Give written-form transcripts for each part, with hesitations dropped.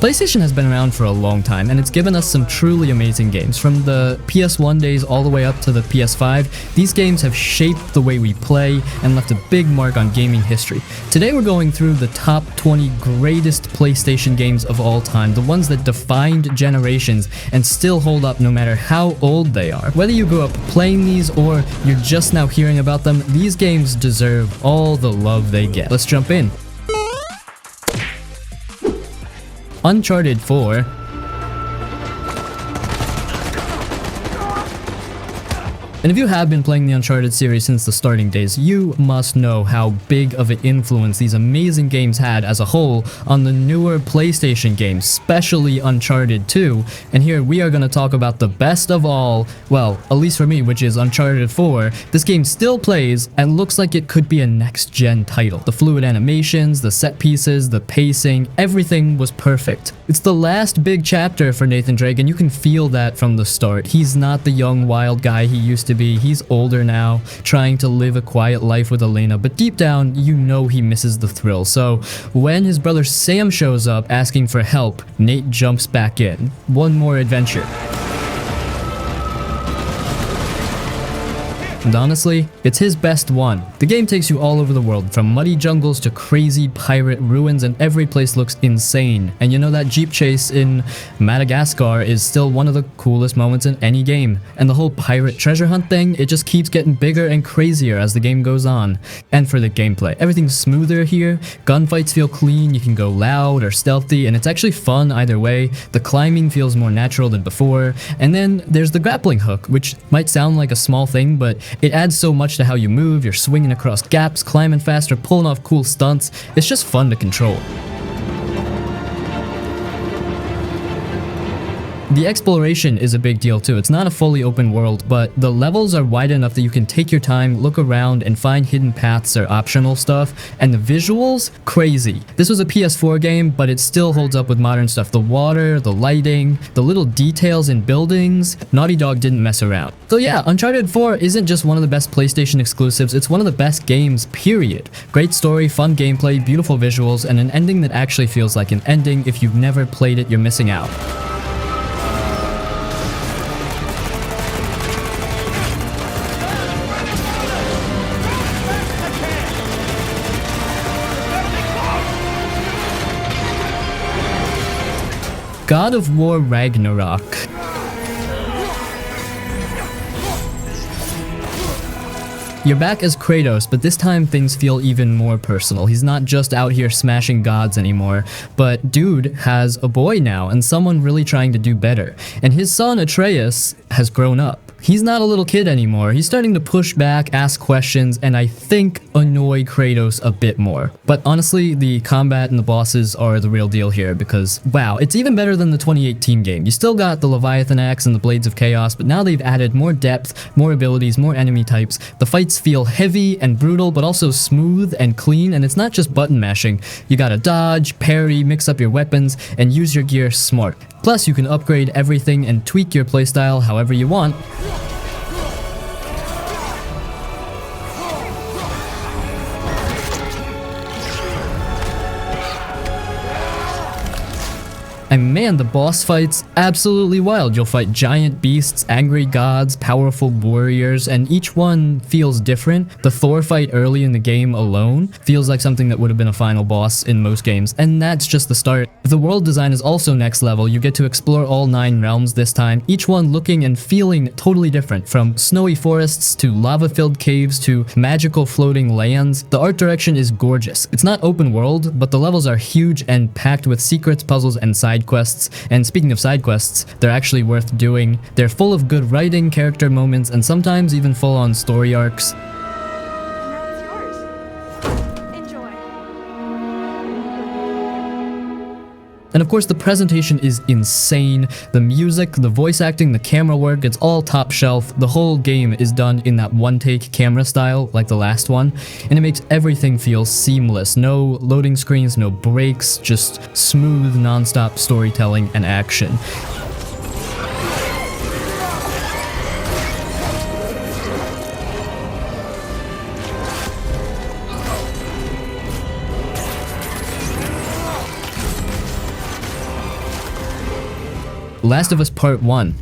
PlayStation has been around for a long time, and it's given us some truly amazing games. From the PS1 days all the way up to the PS5, these games have shaped the way we play and left a big mark on gaming history. Today we're going through the top 20 greatest PlayStation games of all time, the ones that defined generations and still hold up no matter how old they are. Whether you grew up playing these or you're just now hearing about them, these games deserve all the love they get. Let's jump in. Uncharted 4. And if you have been playing the Uncharted series since the starting days, you must know how big of an influence these amazing games had as a whole on the newer PlayStation games, especially Uncharted 2. And here we are going to talk about the best of all, well, at least for me, which is Uncharted 4. This game still plays and looks like it could be a next-gen title. The fluid animations, the set pieces, the pacing, everything was perfect. It's the last big chapter for Nathan Drake, and you can feel that from the start. He's not the young, wild guy he used to be. He's older now, trying to live a quiet life with Elena, but deep down, you know he misses the thrill. So when his brother Sam shows up asking for help, Nate jumps back in. One more adventure. And honestly, it's his best one. The game takes you all over the world, from muddy jungles to crazy pirate ruins, and every place looks insane. And you know that jeep chase in Madagascar is still one of the coolest moments in any game. And the whole pirate treasure hunt thing, it just keeps getting bigger and crazier as the game goes on. And for the gameplay, everything's smoother here, gunfights feel clean, you can go loud or stealthy, and it's actually fun either way. The climbing feels more natural than before. And then there's the grappling hook, which might sound like a small thing, but it adds so much to how you move. You're swinging across gaps, climbing faster, pulling off cool stunts. It's just fun to control. The exploration is a big deal too. It's not a fully open world, but the levels are wide enough that you can take your time, look around, and find hidden paths or optional stuff. And the visuals, crazy. This was a PS4 game, but it still holds up with modern stuff. The water, the lighting, the little details in buildings. Naughty Dog didn't mess around. So yeah, Uncharted 4 isn't just one of the best PlayStation exclusives, it's one of the best games, period. Great story, fun gameplay, beautiful visuals, and an ending that actually feels like an ending. If you've never played it, you're missing out. God of War Ragnarok. You're back as Kratos, but this time things feel even more personal. He's not just out here smashing gods anymore, but dude has a boy now and someone really trying to do better. And his son Atreus has grown up. He's not a little kid anymore. He's starting to push back, ask questions, and I think annoy Kratos a bit more. But honestly, the combat and the bosses are the real deal here because, wow, it's even better than the 2018 game. You still got the Leviathan Axe and the Blades of Chaos, but now they've added more depth, more abilities, more enemy types. The fights feel heavy and brutal, but also smooth and clean, and it's not just button mashing. You gotta dodge, parry, mix up your weapons, and use your gear smart. Plus, you can upgrade everything and tweak your playstyle however you want. And man, the boss fights, absolutely wild. You'll fight giant beasts, angry gods, powerful warriors, and each one feels different. The Thor fight early in the game alone feels like something that would have been a final boss in most games, and that's just the start. The world design is also next level. You get to explore all 9 realms this time, each one looking and feeling totally different, from snowy forests to lava-filled caves to magical floating lands. The art direction is gorgeous. It's not open world, but the levels are huge and packed with secrets, puzzles, and side quests. And speaking of side quests, they're actually worth doing. They're full of good writing, character moments, and sometimes even full-on story arcs. Now it's yours. Enjoy. And of course, the presentation is insane. The music, the voice acting, the camera work, it's all top shelf. The whole game is done in that one-take camera style, like the last one, and it makes everything feel seamless. No loading screens, no breaks, just smooth, non-stop storytelling and action. Last of Us Part 1.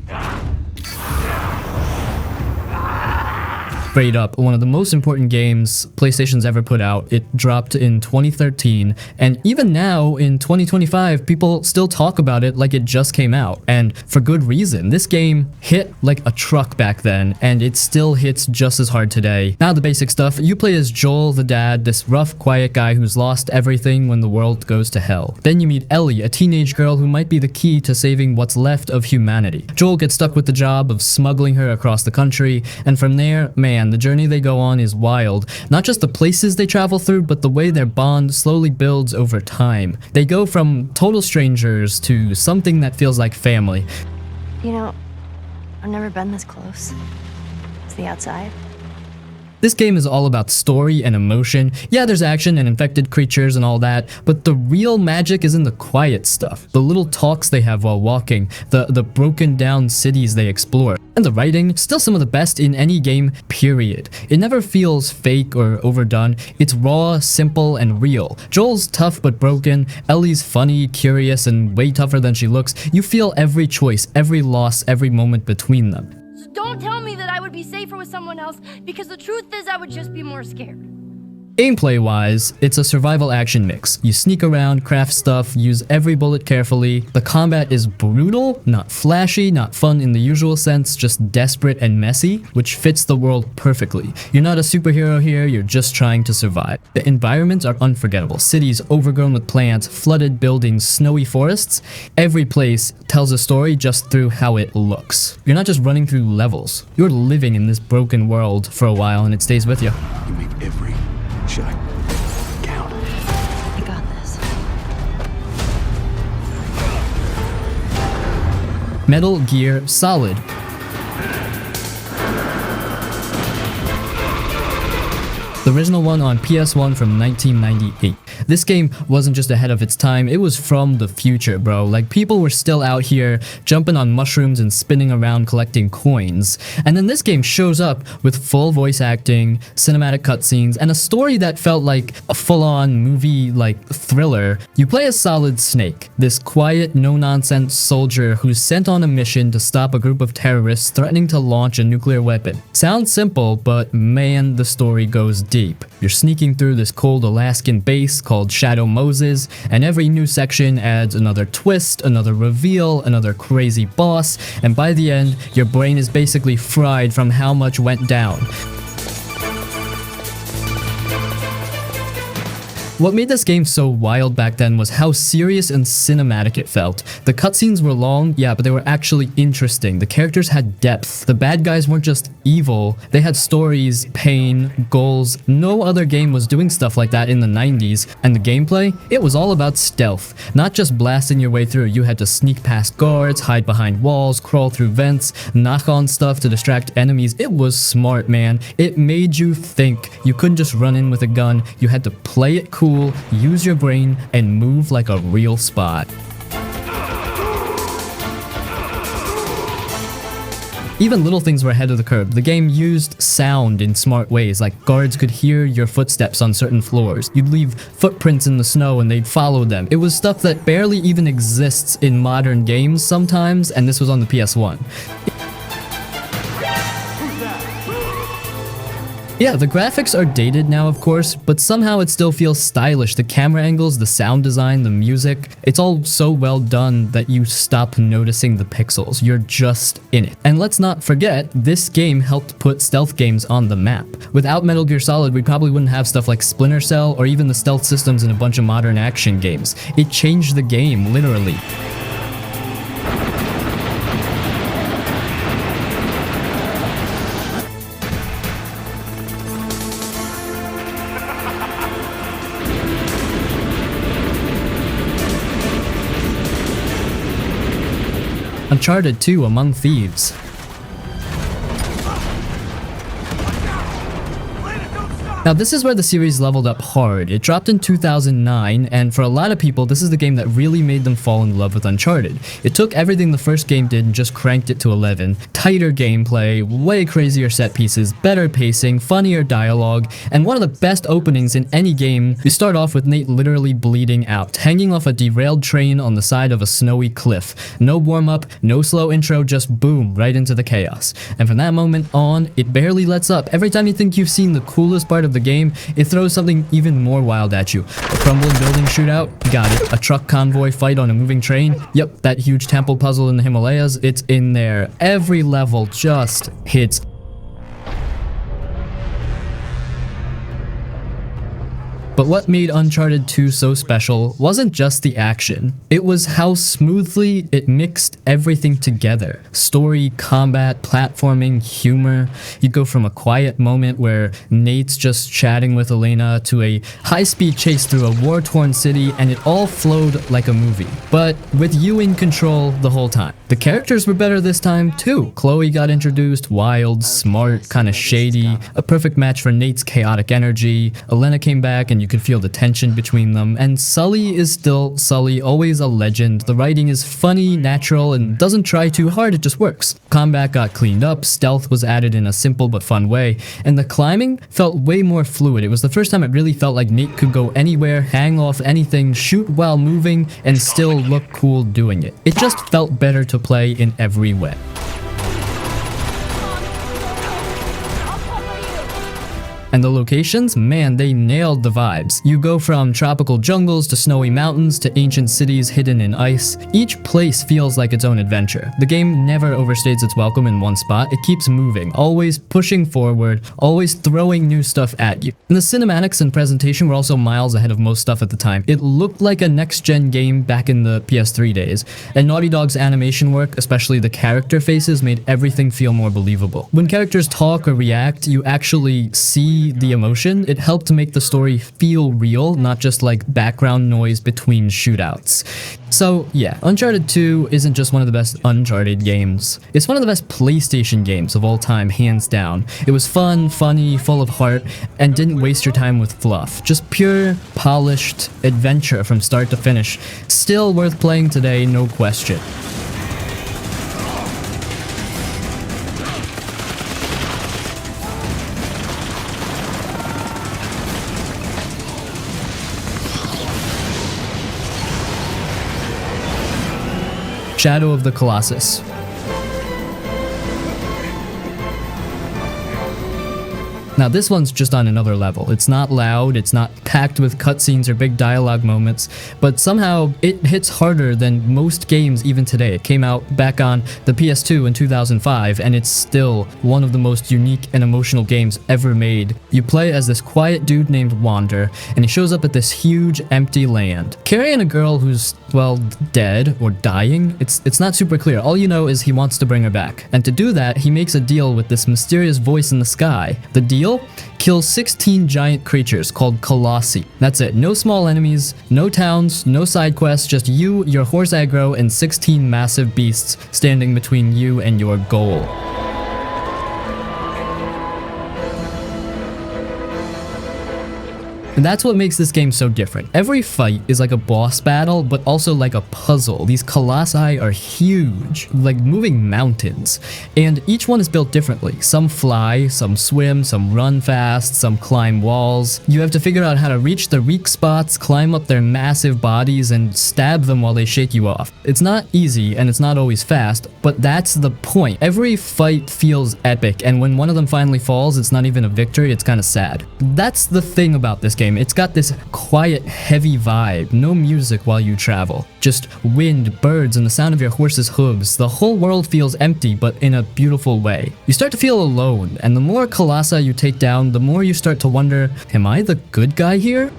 Straight up, one of the most important games PlayStation's ever put out. It dropped in 2013, and even now in 2025, people still talk about it like it just came out, and for good reason. This game hit like a truck back then, and it still hits just as hard today. Now the basic stuff, you play as Joel the dad, this rough, quiet guy who's lost everything when the world goes to hell. Then you meet Ellie, a teenage girl who might be the key to saving what's left of humanity. Joel gets stuck with the job of smuggling her across the country, and from there, man, the journey they go on is wild. Not just the places they travel through, but the way their bond slowly builds over time. They go from total strangers to something that feels like family. You know, I've never been this close. It's the outside. This game is all about story and emotion. Yeah, there's action and infected creatures and all that, but the real magic is in the quiet stuff. The little talks they have while walking, the broken down cities they explore. And the writing, still some of the best in any game, period. It never feels fake or overdone. It's raw, simple, and real. Joel's tough but broken. Ellie's funny, curious, and way tougher than she looks. You feel every choice, every loss, every moment between them. So don't tell me that I would be safer with someone else, because the truth is I would just be more scared. Gameplay-wise, it's a survival action mix. You sneak around, craft stuff, use every bullet carefully. The combat is brutal, not flashy, not fun in the usual sense, just desperate and messy, which fits the world perfectly. You're not a superhero here, you're just trying to survive. The environments are unforgettable. Cities overgrown with plants, flooded buildings, snowy forests. Every place tells a story just through how it looks. You're not just running through levels. You're living in this broken world for a while and it stays with you. You make every shot count. I got this. Metal Gear Solid. The original one on PS1 from 1998. This game wasn't just ahead of its time, it was from the future, bro. Like, people were still out here jumping on mushrooms and spinning around collecting coins. And then this game shows up with full voice acting, cinematic cutscenes, and a story that felt like a full-on movie-like thriller. You play as Solid Snake, this quiet, no-nonsense soldier who's sent on a mission to stop a group of terrorists threatening to launch a nuclear weapon. Sounds simple, but man, the story goes deep. You're sneaking through this cold Alaskan base called Shadow Moses, and every new section adds another twist, another reveal, another crazy boss, and by the end, your brain is basically fried from how much went down. What made this game so wild back then was how serious and cinematic it felt. The cutscenes were long, yeah, but they were actually interesting. The characters had depth. The bad guys weren't just evil, they had stories, pain, goals. No other game was doing stuff like that in the 90s. And the gameplay? It was all about stealth. Not just blasting your way through, you had to sneak past guards, hide behind walls, crawl through vents, knock on stuff to distract enemies. It was smart, man. It made you think. You couldn't just run in with a gun, you had to play it cool, use your brain, and move like a real spot. Even little things were ahead of the curve. The game used sound in smart ways, like guards could hear your footsteps on certain floors. You'd leave footprints in the snow and they'd follow them. It was stuff that barely even exists in modern games sometimes, and this was on the PS1. Yeah, the graphics are dated now, of course, but somehow it still feels stylish. The camera angles, the sound design, the music, it's all so well done that you stop noticing the pixels. You're just in it. And let's not forget, this game helped put stealth games on the map. Without Metal Gear Solid, we probably wouldn't have stuff like Splinter Cell or even the stealth systems in a bunch of modern action games. It changed the game, literally. Uncharted 2 Among Thieves. Planet, don't stop! Now this is where the series leveled up hard. It dropped in 2009, and for a lot of people this is the game that really made them fall in love with Uncharted. It took everything the first game did and just cranked it to 11. Tighter gameplay, way crazier set pieces, better pacing, funnier dialogue, and one of the best openings in any game. You start off with Nate literally bleeding out, hanging off a derailed train on the side of a snowy cliff. No warm-up, no slow intro, just boom, right into the chaos. And from that moment on, it barely lets up. Every time you think you've seen the coolest part of the game, it throws something even more wild at you. A crumbling building shootout? Got it. A truck convoy fight on a moving train? Yep, that huge temple puzzle in the Himalayas? It's in there. Every level just hits. But what made Uncharted 2 so special wasn't just the action. It was how smoothly it mixed everything together. Story, combat, platforming, humor. You go from a quiet moment where Nate's just chatting with Elena to a high-speed chase through a war-torn city, and it all flowed like a movie. But with you in control the whole time. The characters were better this time too. Chloe got introduced, wild, smart, kinda shady, a perfect match for Nate's chaotic energy. Elena came back and you could feel the tension between them, and Sully is still Sully, always a legend. The writing is funny, natural, and doesn't try too hard, it just works. Combat got cleaned up, stealth was added in a simple but fun way, and the climbing felt way more fluid. It was the first time it really felt like Nate could go anywhere, hang off anything, shoot while moving, and still look cool doing it. It just felt better to play in every way. And the locations, man, they nailed the vibes. You go from tropical jungles to snowy mountains to ancient cities hidden in ice. Each place feels like its own adventure. The game never overstays its welcome in one spot. It keeps moving, always pushing forward, always throwing new stuff at you. And the cinematics and presentation were also miles ahead of most stuff at the time. It looked like a next-gen game back in the PS3 days. And Naughty Dog's animation work, especially the character faces, made everything feel more believable. When characters talk or react, you actually see the emotion. It helped to make the story feel real, not just like background noise between shootouts. So yeah, Uncharted 2 isn't just one of the best Uncharted games. It's one of the best PlayStation games of all time, hands down. It was fun, funny, full of heart, and didn't waste your time with fluff. Just pure, polished adventure from start to finish. Still worth playing today, no question. Shadow of the Colossus. Now this one's just on another level. It's not loud, it's not packed with cutscenes or big dialogue moments, but somehow it hits harder than most games even today. It came out back on the PS2 in 2005, and it's still one of the most unique and emotional games ever made. You play as this quiet dude named Wander, and he shows up at this huge empty land, carrying a girl who's, well, dead or dying. It's not super clear. All you know is he wants to bring her back. And to do that, he makes a deal with this mysterious voice in the sky. The deal? Kill 16 giant creatures called Colossi. That's it. No small enemies, no towns, no side quests, just you, your horse aggro, and 16 massive beasts standing between you and your goal. And that's what makes this game so different. Every fight is like a boss battle, but also like a puzzle. These colossi are huge, like moving mountains. And each one is built differently. Some fly, some swim, some run fast, some climb walls. You have to figure out how to reach the weak spots, climb up their massive bodies, and stab them while they shake you off. It's not easy, and it's not always fast, but that's the point. Every fight feels epic, and when one of them finally falls, it's not even a victory, it's kind of sad. That's the thing about this game. It's got this quiet, heavy vibe. No music while you travel. Just wind, birds, and the sound of your horse's hooves. The whole world feels empty, but in a beautiful way. You start to feel alone, and the more colossi you take down, the more you start to wonder, am I the good guy here?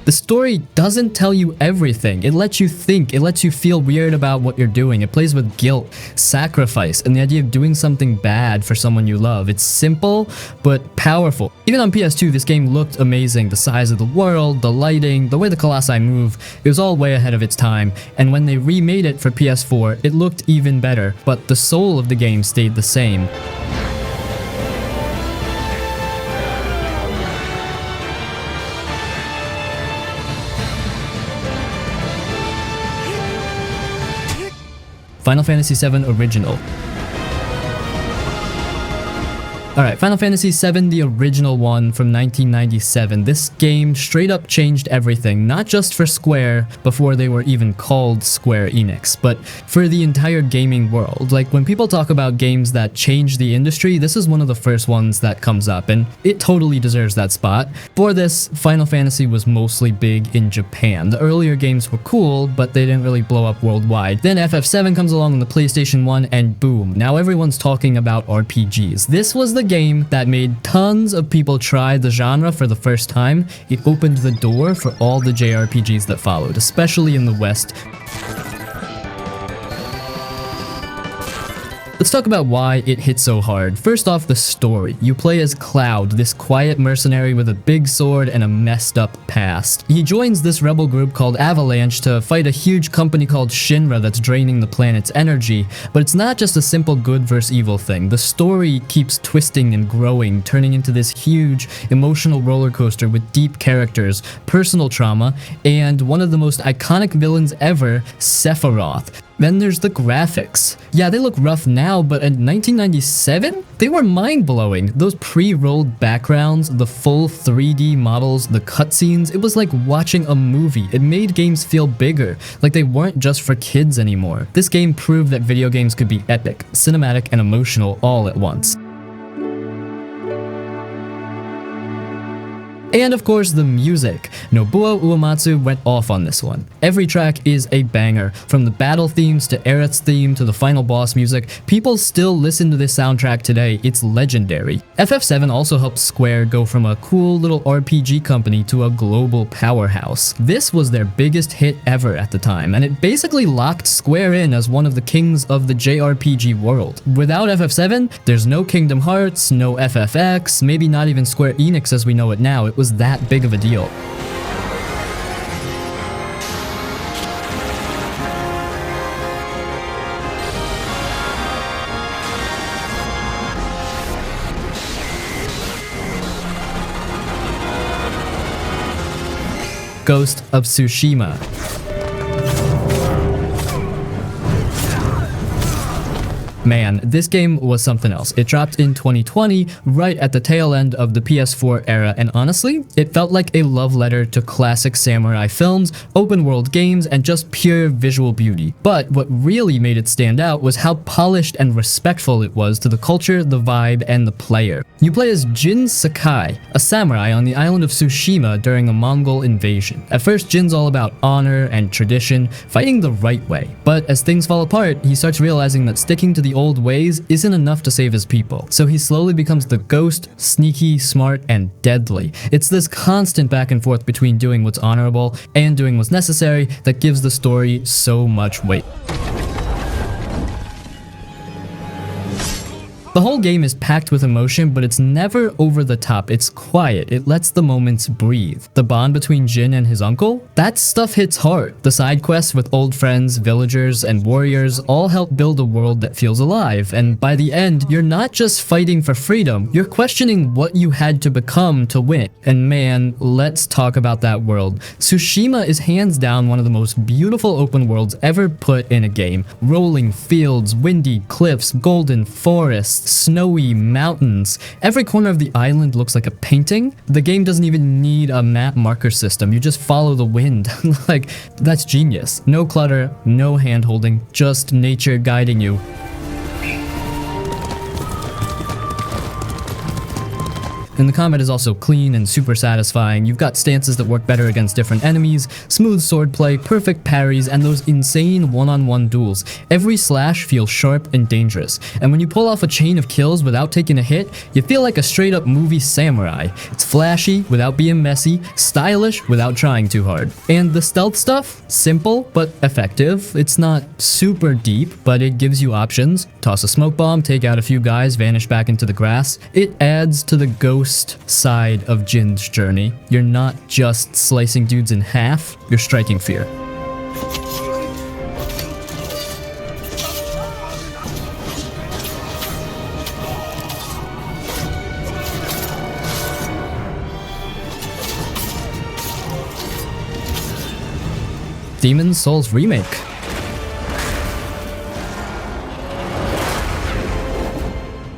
The story doesn't tell you everything. It lets you think, it lets you feel weird about what you're doing. It plays with guilt, sacrifice, and the idea of doing something bad for someone you love. It's simple, but powerful. Even on PS2, this game looked amazing. The size of the world, the lighting, the way the Colossi move, it was all way ahead of its time. And when they remade it for PS4, it looked even better, but the soul of the game stayed the same. Final Fantasy VII Original. Alright, Final Fantasy VII, the original one from 1997. This game straight up changed everything, not just for Square before they were even called Square Enix, but for the entire gaming world. Like, when people talk about games that changed the industry, this is one of the first ones that comes up, and it totally deserves that spot. For this, Final Fantasy was mostly big in Japan. The earlier games were cool, but they didn't really blow up worldwide. Then FF7 comes along on the PlayStation 1, and boom, now everyone's talking about RPGs. This was the game that made tons of people try the genre for the first time. It opened the door for all the JRPGs that followed, especially in the West. Let's talk about why it hit so hard. First off, the story. You play as Cloud, this quiet mercenary with a big sword and a messed up past. He joins this rebel group called Avalanche to fight a huge company called Shinra that's draining the planet's energy, but it's not just a simple good versus evil thing. The story keeps twisting and growing, turning into this huge emotional roller coaster with deep characters, personal trauma, and one of the most iconic villains ever, Sephiroth. Then there's the graphics. Yeah, they look rough now, but in 1997, they were mind-blowing. Those pre-rolled backgrounds, the full 3D models, the cutscenes, it was like watching a movie. It made games feel bigger, like they weren't just for kids anymore. This game proved that video games could be epic, cinematic, and emotional all at once. And of course, the music. Nobuo Uematsu went off on this one. Every track is a banger. From the battle themes to Aerith's theme to the final boss music, people still listen to this soundtrack today. It's legendary. FF7 also helped Square go from a cool little RPG company to a global powerhouse. This was their biggest hit ever at the time, and it basically locked Square in as one of the kings of the JRPG world. Without FF7, there's no Kingdom Hearts, no FFX, maybe not even Square Enix as we know it now. It was that big of a deal. Ghost of Tsushima. Man, this game was something else. It dropped in 2020, right at the tail end of the PS4 era, and honestly, it felt like a love letter to classic samurai films, open world games, and just pure visual beauty. But what really made it stand out was how polished and respectful it was to the culture, the vibe, and the player. You play as Jin Sakai, a samurai on the island of Tsushima during a Mongol invasion. At first, Jin's all about honor and tradition, fighting the right way. But as things fall apart, he starts realizing that sticking to the old ways isn't enough to save his people. So he slowly becomes the ghost, sneaky, smart, and deadly. It's this constant back and forth between doing what's honorable and doing what's necessary that gives the story so much weight. The whole game is packed with emotion, but it's never over the top. It's quiet. It lets the moments breathe. The bond between Jin and his uncle? That stuff hits hard. The side quests with old friends, villagers, and warriors all help build a world that feels alive. And by the end, you're not just fighting for freedom, you're questioning what you had to become to win. And man, let's talk about that world. Tsushima is hands down one of the most beautiful open worlds ever put in a game. Rolling fields, windy cliffs, golden forests, snowy mountains. Every corner of the island looks like a painting. The game doesn't even need a map marker system. You just follow the wind. Like, that's genius. No clutter, no hand-holding, just nature guiding you. And the combat is also clean and super satisfying. You've got stances that work better against different enemies, smooth swordplay, perfect parries, and those insane one-on-one duels. Every slash feels sharp and dangerous, and when you pull off a chain of kills without taking a hit, you feel like a straight-up movie samurai. It's flashy without being messy, stylish without trying too hard. And the stealth stuff? Simple, but effective. It's not super deep, but it gives you options. Toss a smoke bomb, take out a few guys, vanish back into the grass. It adds to the ghost side of Jin's journey. You're not just slicing dudes in half, you're striking fear. Demon's Souls Remake.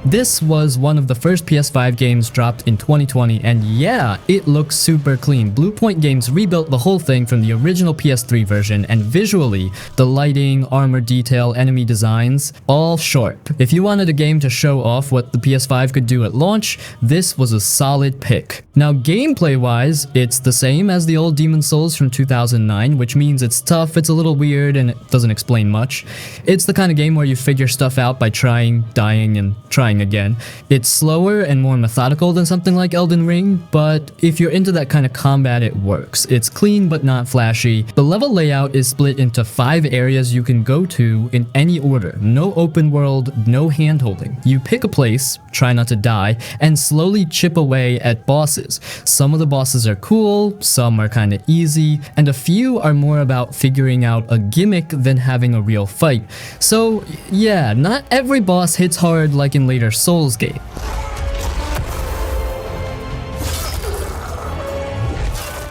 This was one of the first PS5 games dropped in 2020, and yeah, it looks super clean. Bluepoint Games rebuilt the whole thing from the original PS3 version, and visually, the lighting, armor detail, enemy designs, all sharp. If you wanted a game to show off what the PS5 could do at launch, this was a solid pick. Now, gameplay-wise, it's the same as the old Demon's Souls from 2009, which means it's tough, it's a little weird, and it doesn't explain much. It's the kind of game where you figure stuff out by trying, dying, and trying again. It's slower and more methodical than something like Elden Ring, but if you're into that kind of combat, it works. It's clean but not flashy. The level layout is split into 5 areas you can go to in any order. No open world, no hand-holding. You pick a place, try not to die, and slowly chip away at bosses. Some of the bosses are cool, some are kind of easy, and a few are more about figuring out a gimmick than having a real fight. So yeah, not every boss hits hard like in later Souls games.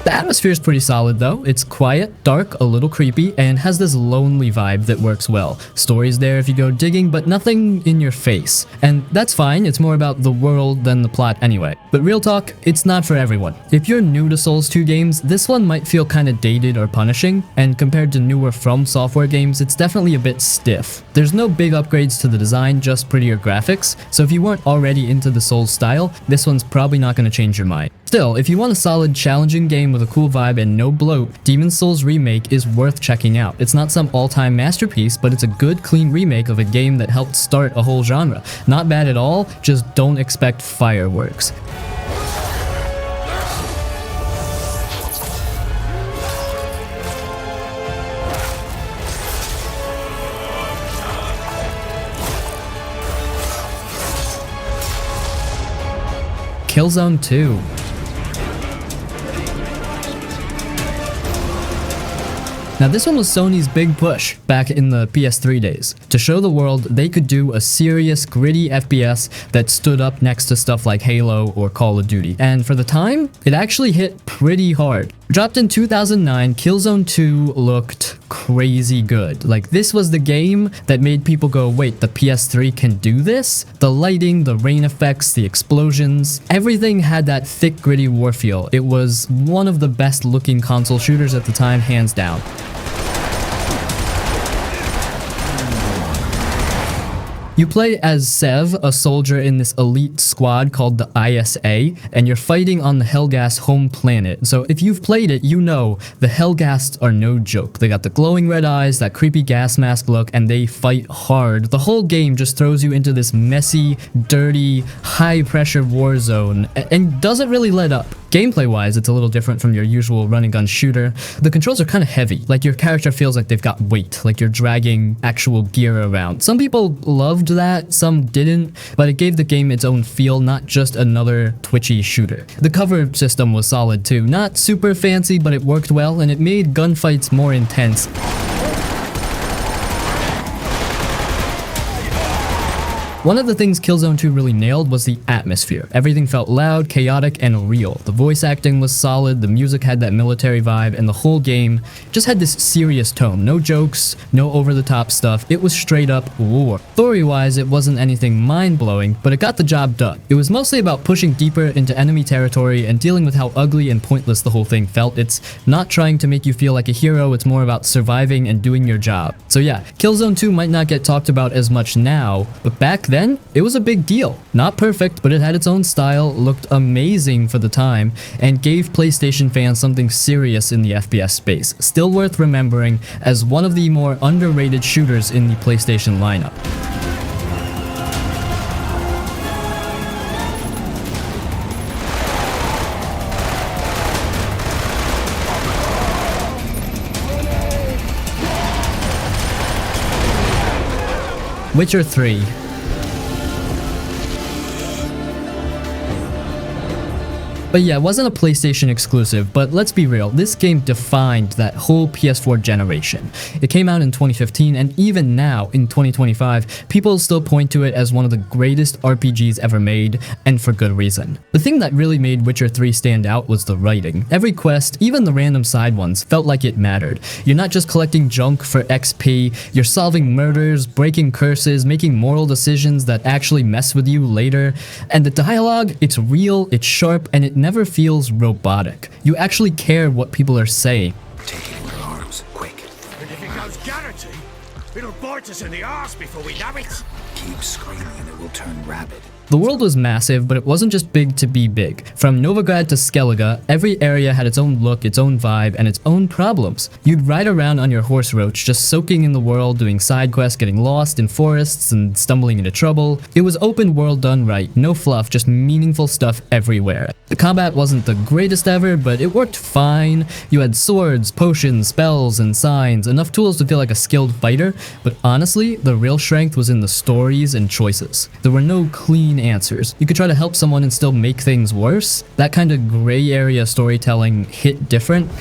The atmosphere is pretty solid though. It's quiet, dark, a little creepy, and has this lonely vibe that works well. Story's there if you go digging, but nothing in your face. And that's fine, it's more about the world than the plot anyway. But real talk, it's not for everyone. If you're new to Souls 2 games, this one might feel kinda dated or punishing, and compared to newer From Software games, it's definitely a bit stiff. There's no big upgrades to the design, just prettier graphics, so if you weren't already into the Souls style, this one's probably not gonna change your mind. Still, if you want a solid, challenging game with a cool vibe and no bloat, Demon's Souls Remake is worth checking out. It's not some all-time masterpiece, but it's a good, clean remake of a game that helped start a whole genre. Not bad at all, just don't expect fireworks. Killzone 2. Now this one was Sony's big push back in the PS3 days, to show the world they could do a serious, gritty FPS that stood up next to stuff like Halo or Call of Duty. And for the time, it actually hit pretty hard. Dropped in 2009, Killzone 2 looked crazy good. Like, this was the game that made people go, wait, the PS3 can do this? The lighting, the rain effects, the explosions, everything had that thick, gritty war feel. It was one of the best looking console shooters at the time, hands down. You play as Sev, a soldier in this elite squad called the ISA, and you're fighting on the Helghast home planet. So if you've played it, you know the Helghasts are no joke. They got the glowing red eyes, that creepy gas mask look, and they fight hard. The whole game just throws you into this messy, dirty, high-pressure war zone, and doesn't really let up. Gameplay-wise, it's a little different from your usual run-and-gun shooter. The controls are kind of heavy, like your character feels like they've got weight, like you're dragging actual gear around. Some people loved that, some didn't, but it gave the game its own feel, not just another twitchy shooter. The cover system was solid too, not super fancy, but it worked well, and it made gunfights more intense. One of the things Killzone 2 really nailed was the atmosphere. Everything felt loud, chaotic, and real. The voice acting was solid, the music had that military vibe, and the whole game just had this serious tone. No jokes, no over-the-top stuff. It was straight up war. Story-wise, it wasn't anything mind-blowing, but it got the job done. It was mostly about pushing deeper into enemy territory and dealing with how ugly and pointless the whole thing felt. It's not trying to make you feel like a hero, it's more about surviving and doing your job. So yeah, Killzone 2 might not get talked about as much now, but back then, it was a big deal. Not perfect, but it had its own style, looked amazing for the time, and gave PlayStation fans something serious in the FPS space, still worth remembering as one of the more underrated shooters in the PlayStation lineup. Witcher 3. But yeah, it wasn't a PlayStation exclusive, but let's be real, this game defined that whole PS4 generation. It came out in 2015, and even now, in 2025, people still point to it as one of the greatest RPGs ever made, and for good reason. The thing that really made Witcher 3 stand out was the writing. Every quest, even the random side ones, felt like it mattered. You're not just collecting junk for XP, you're solving murders, breaking curses, making moral decisions that actually mess with you later. And the dialogue, it's real, it's sharp, and it never feels robotic. You actually care what people are saying. Take it in your arms, quick. And if it goes Garrity, it'll bite us in the arse before we know it. Keep screaming and it will turn rabid. The world was massive, but it wasn't just big to be big. From Novigrad to Skellige, every area had its own look, its own vibe, and its own problems. You'd ride around on your horse roach, just soaking in the world, doing side quests, getting lost in forests, and stumbling into trouble. It was open world done right, no fluff, just meaningful stuff everywhere. The combat wasn't the greatest ever, but it worked fine. You had swords, potions, spells, and signs, enough tools to feel like a skilled fighter, but honestly, the real strength was in the stories and choices. There were no clean answers. You could try to help someone and still make things worse. That kind of gray area storytelling hit different.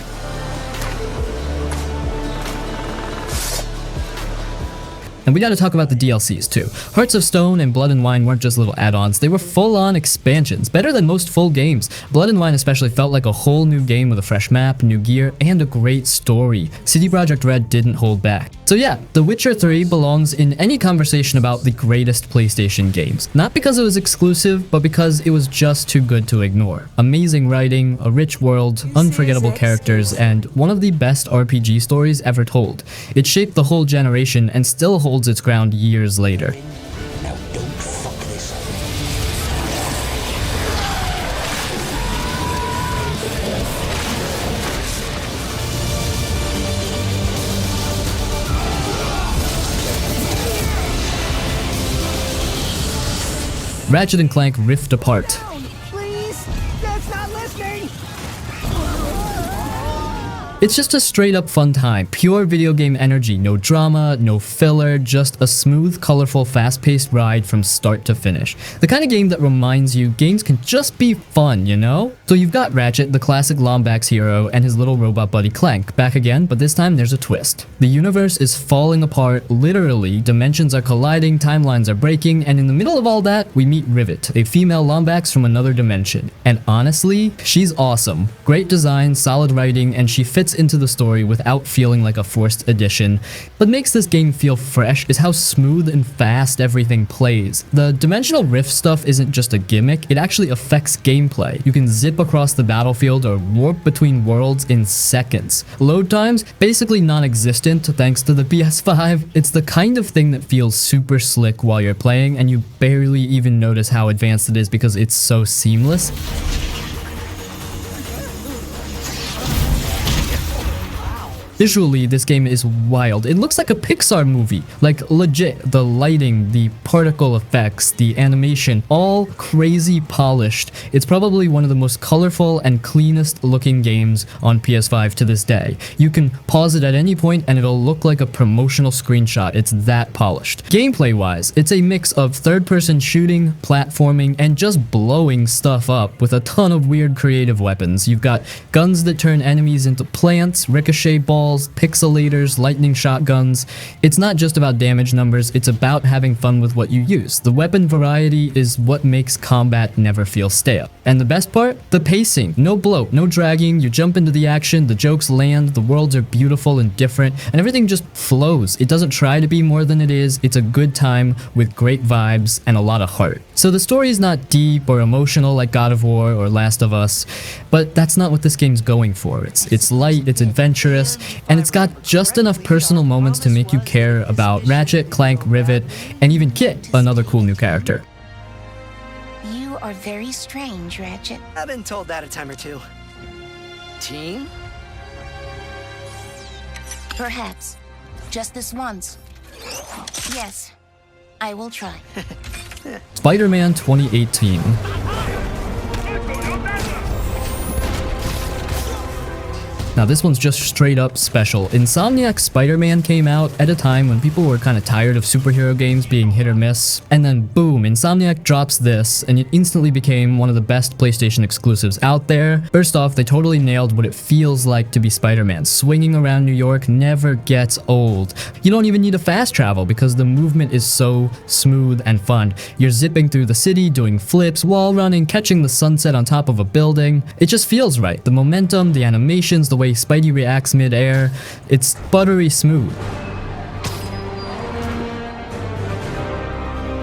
And we gotta talk about the DLCs too. Hearts of Stone and Blood and Wine weren't just little add-ons, they were full-on expansions, better than most full games. Blood and Wine especially felt like a whole new game with a fresh map, new gear, and a great story. CD Projekt Red didn't hold back. So yeah, The Witcher 3 belongs in any conversation about the greatest PlayStation games. Not because it was exclusive, but because it was just too good to ignore. Amazing writing, a rich world, unforgettable characters, and one of the best RPG stories ever told. It shaped the whole generation and still holds its ground years later. Now don't fuck this up. Ratchet and Clank rift apart. Please, Dad's not listening. It's just a straight up fun time, pure video game energy, no drama, no filler, just a smooth, colorful, fast-paced ride from start to finish. The kind of game that reminds you games can just be fun, you know? So you've got Ratchet, the classic Lombax hero, and his little robot buddy Clank, back again, but this time there's a twist. The universe is falling apart, literally, dimensions are colliding, timelines are breaking, and in the middle of all that, we meet Rivet, a female Lombax from another dimension. And honestly, she's awesome. Great design, solid writing, and she fits into the story without feeling like a forced addition. What makes this game feel fresh is how smooth and fast everything plays. The dimensional rift stuff isn't just a gimmick, it actually affects gameplay. You can zip across the battlefield or warp between worlds in seconds. Load times, basically non-existent thanks to the PS5. It's the kind of thing that feels super slick while you're playing, and you barely even notice how advanced it is because it's so seamless. Visually, this game is wild. It looks like a Pixar movie. Like, legit. The lighting, the particle effects, the animation, all crazy polished. It's probably one of the most colorful and cleanest looking games on PS5 to this day. You can pause it at any point and it'll look like a promotional screenshot. It's that polished. Gameplay-wise, it's a mix of third-person shooting, platforming, and just blowing stuff up with a ton of weird creative weapons. You've got guns that turn enemies into plants, ricochet balls, pixelators, lightning shotguns. It's not just about damage numbers, it's about having fun with what you use. The weapon variety is what makes combat never feel stale. And the best part? The pacing. No bloat, no dragging, you jump into the action, the jokes land, the worlds are beautiful and different, and everything just flows. It doesn't try to be more than it is, it's a good time with great vibes and a lot of heart. So the story is not deep or emotional like God of War or Last of Us, but that's not what this game's going for. It's light, it's adventurous, and it's got just enough personal moments to make you care about Ratchet, Clank, Rivet, and even Kit, another cool new character. You are very strange, Ratchet. I've been told that a time or two. Team? Perhaps. Just this once. Yes, I will try. Spider-Man 2018. Now this one's just straight up special. Insomniac's Spider-Man came out at a time when people were kind of tired of superhero games being hit or miss, and then boom, Insomniac drops this, and it instantly became one of the best PlayStation exclusives out there. First off, they totally nailed what it feels like to be Spider-Man. Swinging around New York never gets old. You don't even need to fast travel because the movement is so smooth and fun. You're zipping through the city, doing flips, wall running, catching the sunset on top of a building. It just feels right. The momentum, the animations, the way Spidey reacts mid-air, it's buttery smooth.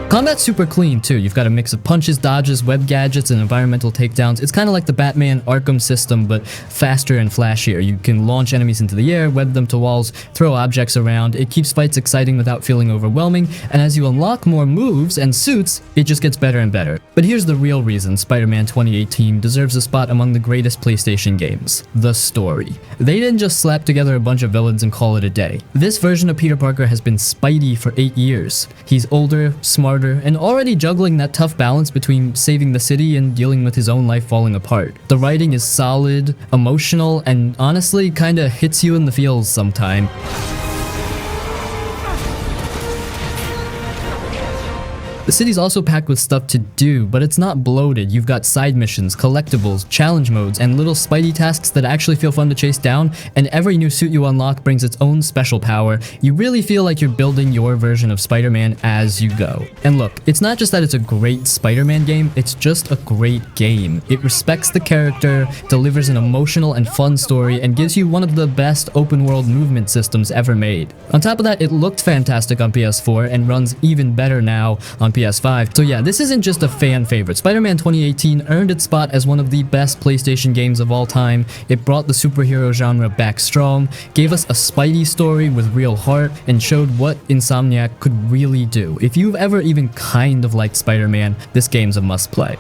Combat's super clean too. You've got a mix of punches, dodges, web gadgets, and environmental takedowns. It's kind of like the Batman Arkham system, but faster and flashier. You can launch enemies into the air, web them to walls, throw objects around. It keeps fights exciting without feeling overwhelming, and as you unlock more moves and suits, it just gets better and better. But here's the real reason Spider-Man 2018 deserves a spot among the greatest PlayStation games: the story. They didn't just slap together a bunch of villains and call it a day. This version of Peter Parker has been Spidey for 8 years. He's older, smarter, and already juggling that tough balance between saving the city and dealing with his own life falling apart. The writing is solid, emotional, and honestly kinda hits you in the feels sometime. The city's also packed with stuff to do, but it's not bloated. You've got side missions, collectibles, challenge modes, and little Spidey tasks that actually feel fun to chase down, and every new suit you unlock brings its own special power. You really feel like you're building your version of Spider-Man as you go. And look, it's not just that it's a great Spider-Man game, it's just a great game. It respects the character, delivers an emotional and fun story, and gives you one of the best open-world movement systems ever made. On top of that, it looked fantastic on PS4 and runs even better now on PS5. So yeah, this isn't just a fan favorite. Spider-Man 2018 earned its spot as one of the best PlayStation games of all time. It brought the superhero genre back strong, gave us a Spidey story with real heart, and showed what Insomniac could really do. If you've ever even kind of liked Spider-Man, this game's a must-play.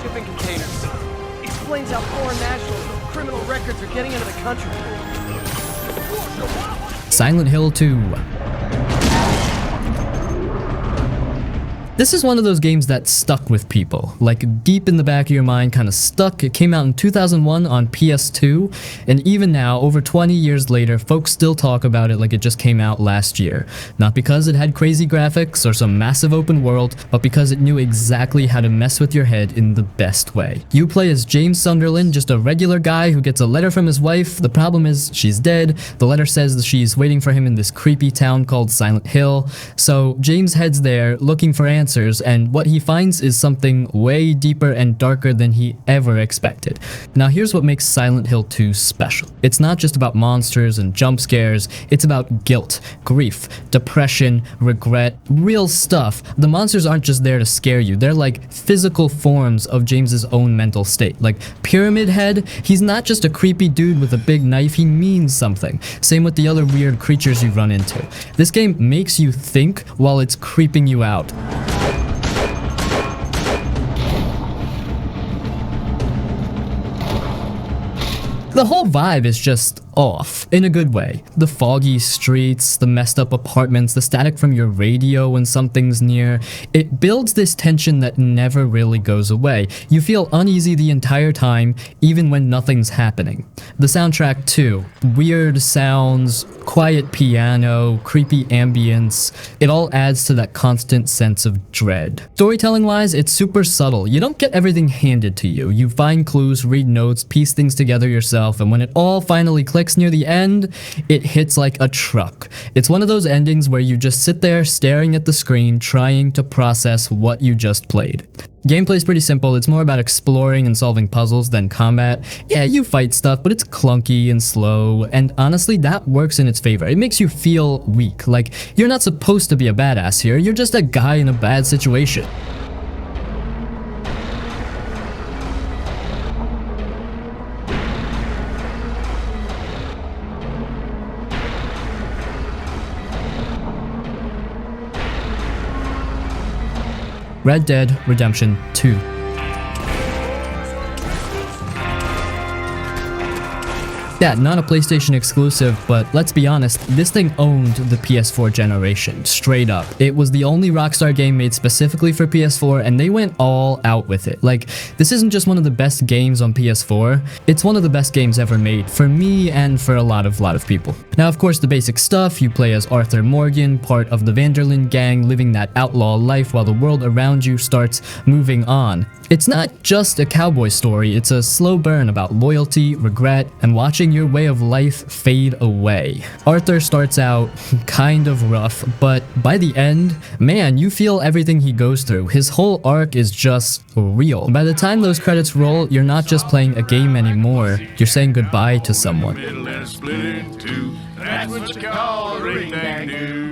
Shipping containers. Explains how foreign nationals with criminal records are getting into the country. Silent Hill 2. This is one of those games that stuck with people, like deep in the back of your mind, kind of stuck. It came out in 2001 on PS2, and even now, over 20 years later, folks still talk about it like it just came out last year. Not because it had crazy graphics or some massive open world, but because it knew exactly how to mess with your head in the best way. You play as James Sunderland, just a regular guy who gets a letter from his wife. The problem is she's dead. The letter says that she's waiting for him in this creepy town called Silent Hill. So James heads there looking for answers, and what he finds is something way deeper and darker than he ever expected. Now here's what makes Silent Hill 2 special. It's not just about monsters and jump scares, it's about guilt, grief, depression, regret, real stuff. The monsters aren't just there to scare you, they're like physical forms of James's own mental state. Like Pyramid Head, he's not just a creepy dude with a big knife, he means something. Same with the other weird creatures you run into. This game makes you think while it's creeping you out. The whole vibe is just off, in a good way. The foggy streets, the messed up apartments, the static from your radio when something's near. It builds this tension that never really goes away. You feel uneasy the entire time, even when nothing's happening. The soundtrack too. Weird sounds, quiet piano, creepy ambience. It all adds to that constant sense of dread. Storytelling-wise, it's super subtle. You don't get everything handed to you. You find clues, read notes, piece things together yourself, and when it all finally clicks near the end, it hits like a truck. It's one of those endings where you just sit there staring at the screen, trying to process what you just played. Gameplay's pretty simple. It's more about exploring and solving puzzles than combat. Yeah, you fight stuff, but it's clunky and slow, and honestly, that works in its favor. It makes you feel weak, like you're not supposed to be a badass here, you're just a guy in a bad situation. Red Dead Redemption 2. Yeah, not a PlayStation exclusive, but let's be honest, this thing owned the PS4 generation, straight up. It was the only Rockstar game made specifically for PS4, and they went all out with it. Like, this isn't just one of the best games on PS4, it's one of the best games ever made, for me and for a lot of people. Now, of course, the basic stuff, you play as Arthur Morgan, part of the Vanderlyn gang, living that outlaw life while the world around you starts moving on. It's not just a cowboy story, it's a slow burn about loyalty, regret, and watching your way of life fade away. Arthur starts out kind of rough, but by the end, man, you feel everything he goes through. His whole arc is just real. By the time those credits roll, you're not just playing a game anymore, you're saying goodbye to someone.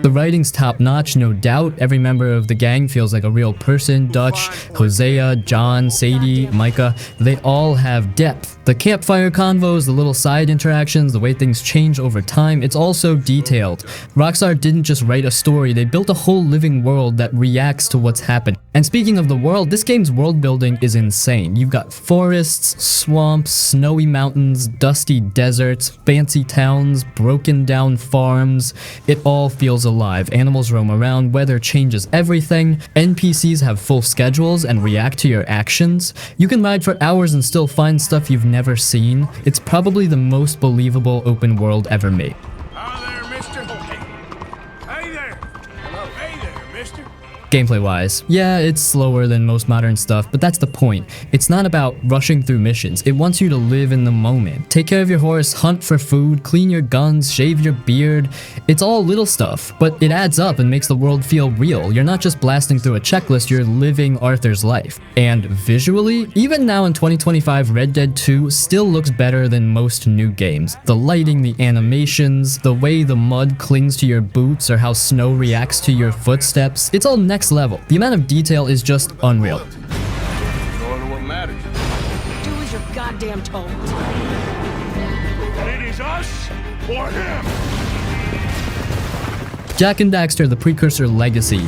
The writing's top-notch, no doubt. Every member of the gang feels like a real person. Dutch, Hosea, John, Sadie, Micah, they all have depth. The campfire convos, the little side interactions, the way things change over time, it's all so detailed. Rockstar didn't just write a story, they built a whole living world that reacts to what's happened. And speaking of the world, this game's world building is insane. You've got forests, swamps, snowy mountains, dusty deserts, fancy towns, broken down farms. It all feels alive. Animals roam around, weather changes everything, NPCs have full schedules and react to your actions. You can ride for hours and still find stuff you've never seen. It's probably the most believable open world ever made. Hi there, mister. Hey there. Hello. Hey there, mister. Gameplay-wise, yeah, it's slower than most modern stuff, but that's the point. It's not about rushing through missions. It wants you to live in the moment. Take care of your horse, hunt for food, clean your guns, shave your beard. It's all little stuff, but it adds up and makes the world feel real. You're not just blasting through a checklist, you're living Arthur's life. And visually, even now in 2025, Red Dead 2 still looks better than most new games. The lighting, the animations, the way the mud clings to your boots or how snow reacts to your footsteps, it's all next level. The amount of detail is just unreal. What matters? Do as you're goddamn told. It is us or him. Jak and Daxter, the Precursor Legacy.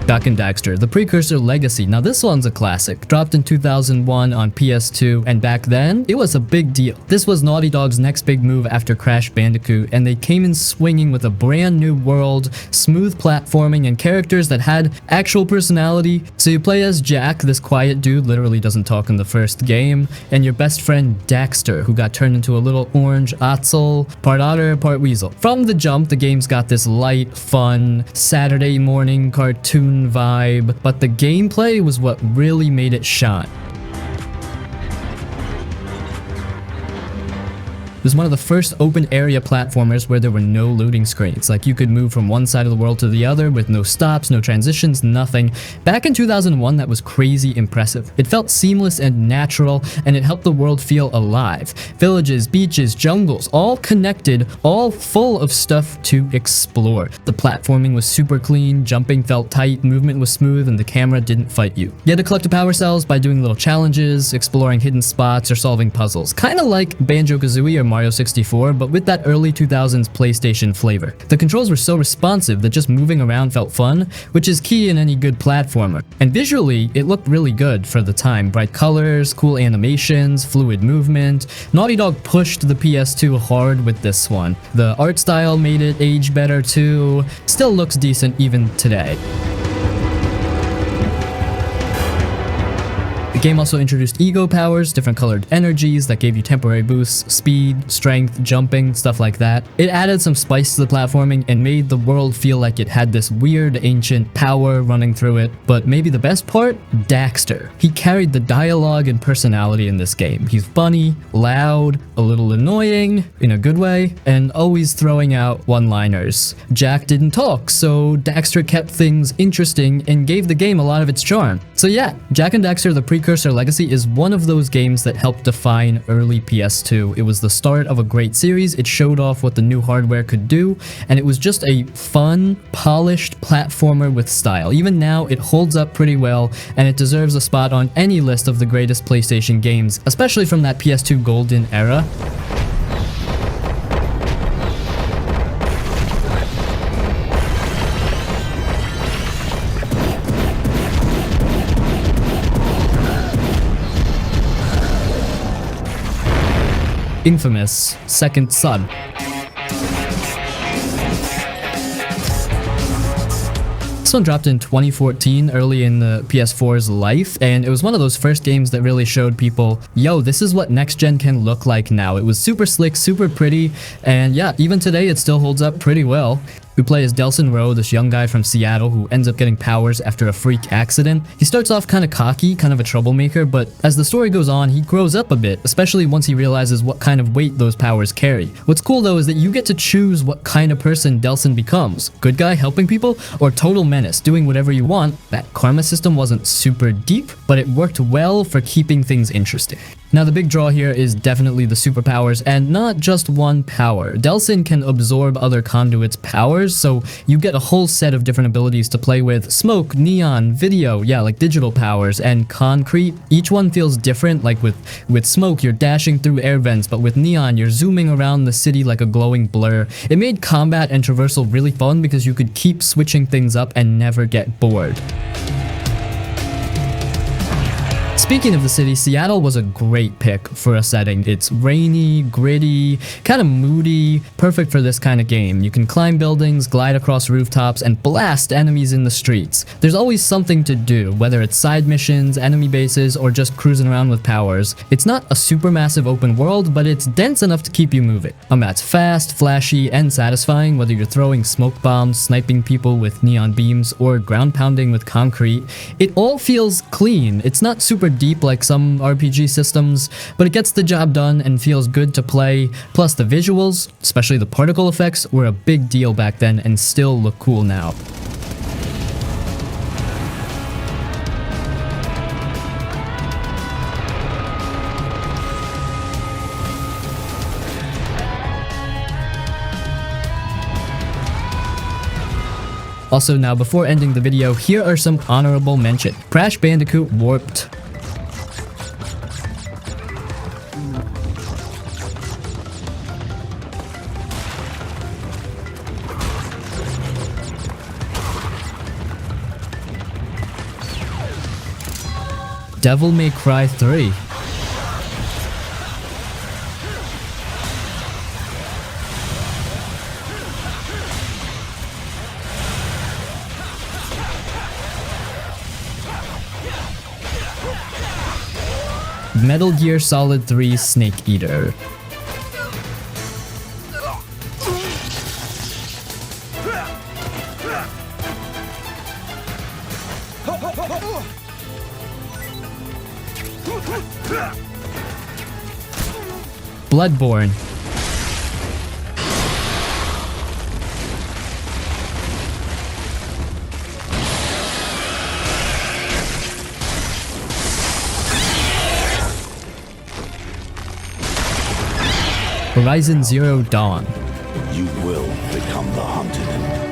Jak and Daxter, the Precursor Legacy. Now this one's a classic. Dropped in 2001 on PS2, and back then, it was a big deal. This was Naughty Dog's next big move after Crash Bandicoot, and they came in swinging with a brand new world, smooth platforming, and characters that had actual personality. So you play as Jak, this quiet dude, literally doesn't talk in the first game, and your best friend Daxter, who got turned into a little orange Otzel, part otter, part weasel. From the jump, the game's got this light, fun, Saturday morning cartoon vibe, but the gameplay was what really made it shine. It was one of the first open area platformers where there were no loading screens. Like, you could move from one side of the world to the other with no stops, no transitions, nothing. Back in 2001, that was crazy impressive. It felt seamless and natural, and it helped the world feel alive. Villages, beaches, jungles, all connected, all full of stuff to explore. The platforming was super clean, jumping felt tight, movement was smooth, and the camera didn't fight you. You had to collect the power cells by doing little challenges, exploring hidden spots, or solving puzzles. Kinda like Banjo-Kazooie or Mario 64, but with that early 2000s PlayStation flavor. The controls were so responsive that just moving around felt fun, which is key in any good platformer. And visually, it looked really good for the time. Bright colors, cool animations, fluid movement. Naughty Dog pushed the PS2 hard with this one. The art style made it age better too. Still looks decent even today. The game also introduced ego powers, different colored energies that gave you temporary boosts, speed, strength, jumping, stuff like that. It added some spice to the platforming and made the world feel like it had this weird ancient power running through it. But maybe the best part? Daxter. He carried the dialogue and personality in this game. He's funny, loud, a little annoying, in a good way, and always throwing out one-liners. Jak didn't talk, so Daxter kept things interesting and gave the game a lot of its charm. So yeah, Jak and Daxter, the Precursor Legacy is one of those games that helped define early PS2. It was the start of a great series, it showed off what the new hardware could do, and it was just a fun, polished platformer with style. Even now, it holds up pretty well, and it deserves a spot on any list of the greatest PlayStation games, especially from that PS2 golden era. infamous Second Son. This one dropped in 2014, early in the PS4's life, and it was one of those first games that really showed people, yo, this is what next gen can look like now. It was super slick, super pretty, and yeah, even today it still holds up pretty well. We play as Delson Rowe, this young guy from Seattle who ends up getting powers after a freak accident. He starts off kind of cocky, kind of a troublemaker, but as the story goes on, he grows up a bit, especially once he realizes what kind of weight those powers carry. What's cool though is that you get to choose what kind of person Delson becomes. Good guy helping people, or total menace, doing whatever you want. That karma system wasn't super deep, but it worked well for keeping things interesting. Now the big draw here is definitely the superpowers, and not just one power. Delson can absorb other conduits' powers, so you get a whole set of different abilities to play with. Smoke, neon, video, yeah, like digital powers, and concrete. Each one feels different, like with smoke you're dashing through air vents, but with neon you're zooming around the city like a glowing blur. It made combat and traversal really fun because you could keep switching things up and never get bored. Speaking of the city, Seattle was a great pick for a setting. It's rainy, gritty, kind of moody, perfect for this kind of game. You can climb buildings, glide across rooftops, and blast enemies in the streets. There's always something to do, whether it's side missions, enemy bases, or just cruising around with powers. It's not a supermassive open world, but it's dense enough to keep you moving. That's fast, flashy, and satisfying, whether you're throwing smoke bombs, sniping people with neon beams, or ground pounding with concrete. It all feels clean. It's not super deep like some RPG systems, but it gets the job done and feels good to play. Plus the visuals, especially the particle effects, were a big deal back then and still look cool now. Also now, before ending the video, here are some honorable mention. Crash Bandicoot Warped. Devil May Cry 3. Metal Gear Solid 3 Snake Eater. Bloodborne. Horizon Zero Dawn. You will become the hunted.